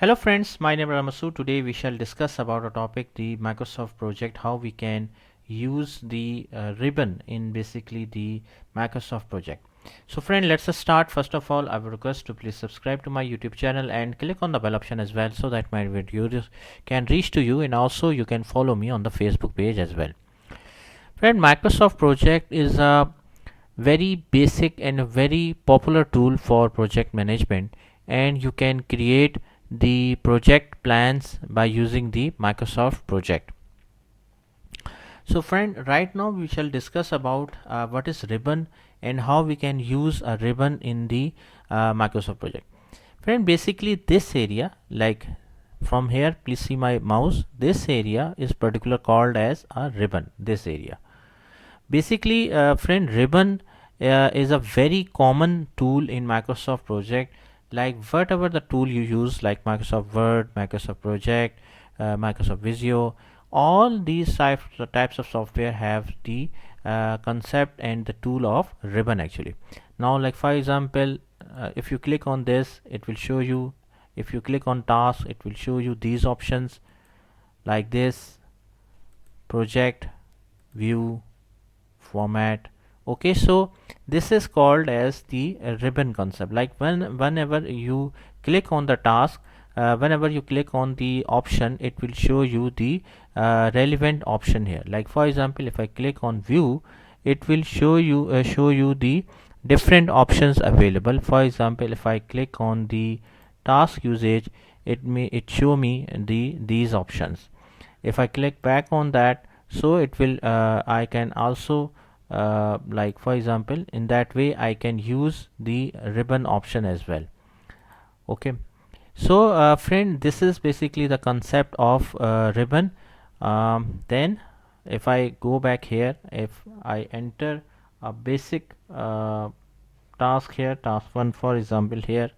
Hello friends, my name is Ramasu. Today we shall discuss about a topic, the Microsoft project, how we can use the ribbon in basically the Microsoft project. So friend, let's start. First of all, I would request to please subscribe to my YouTube channel and click on the bell option as well so that my videos can reach to you, and also you can follow me on the Facebook page as well. Friend, Microsoft project is a very basic and a very popular tool for project management, and you can create the project plans by using the Microsoft project. So friend, right now we shall discuss about what is ribbon and how we can use a ribbon in the Microsoft project. Friend, basically this area, like from here, please see my mouse, this area is particular called as a ribbon, this area. Basically friend, ribbon is a very common tool in Microsoft project. Like whatever the tool you use, like Microsoft Word, Microsoft Project, Microsoft Visio, all these types of software have the concept and the tool of ribbon actually. Now, like for example, if you click on this, it will show you. If you click on task, it will show you these options like this: project, view, format. Okay, so this is called as the ribbon concept. Like whenever you click on the task, whenever you click on the option, it will show you the relevant option here. Like for example, if I click on view, it will show you the different options available. For example, if I click on the task usage, it show me these options. If I click back on that, so it will I can also like for example, in that way I can use the ribbon option as well. Okay, so friend, this is basically the concept of ribbon. Then if I go back here, if I enter a basic task here, task 1 for example here,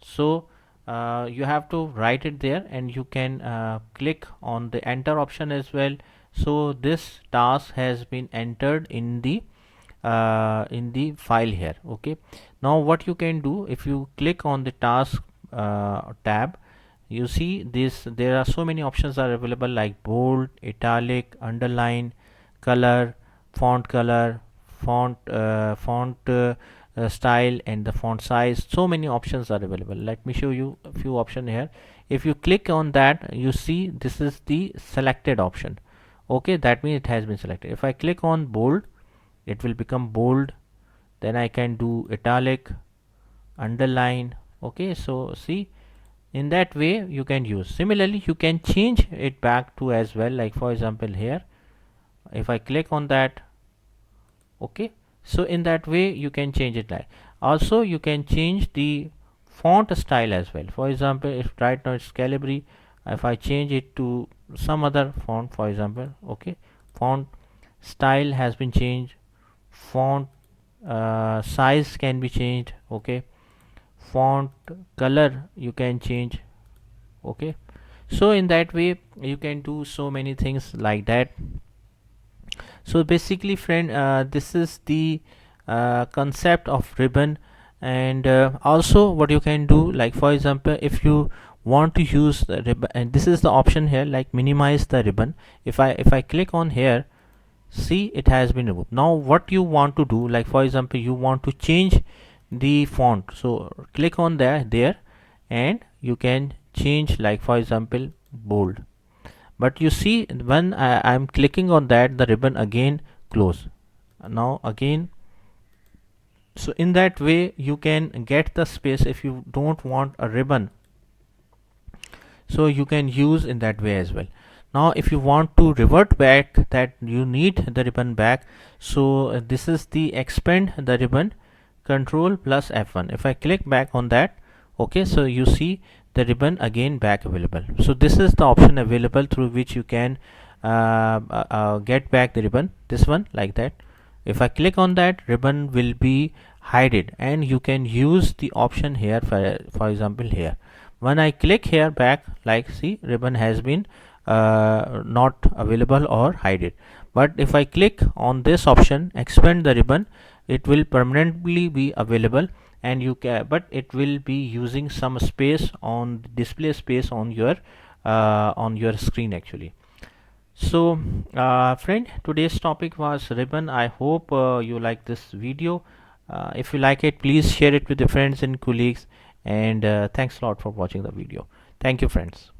so you have to write it there, and you can click on the enter option as well. So this task has been entered in the file here. Okay, now what you can do, if you click on the task tab, you see this, there are so many options are available, like bold, italic, underline, color, font style, and the font size. So many options are available. Let me show you a few options here. If you click on that, you see this is the selected option. Okay, that means it has been selected. If I click on bold, it will become bold. Then I can do italic, underline. Okay, so see, in that way you can use. Similarly, you can change it back to as well. Like for example here, if I click on that, okay, so in that way you can change it. Like also you can change the font style as well. For example, if right now it's Calibri, if I change it to some other font, for example, okay, font style has been changed, font size can be changed, okay, font color you can change. Okay, so in that way you can do so many things like that. So basically friend, this is the concept of ribbon. And also what you can do, like for example, if you want to use the ribbon, and this is the option here, like minimize the ribbon. If I click on here, see, it has been removed. Now what you want to do, like for example, you want to change the font, so click on there, and you can change, like for example, bold. But you see, when I'm clicking on that, the ribbon again close. Now again, so in that way you can get the space. If you don't want a ribbon, so you can use in that way as well. Now if you want to revert back, that you need the ribbon back, so this is the expand the ribbon, control plus F1. If I click back on that, okay, so you see the ribbon again back available. So this is the option available through which you can get back the ribbon, this one, like that. If I click on that, ribbon will be hidden, and you can use the option here. For example, here when I click here back, like see, ribbon has been not available or hide it. But if I click on this option, expand the ribbon, it will permanently be available, and you can, but it will be using some space on display space on your screen actually. So friend, today's topic was ribbon. I hope you like this video. If you like it, please share it with your friends and colleagues, and thanks a lot for watching the video. Thank you friends.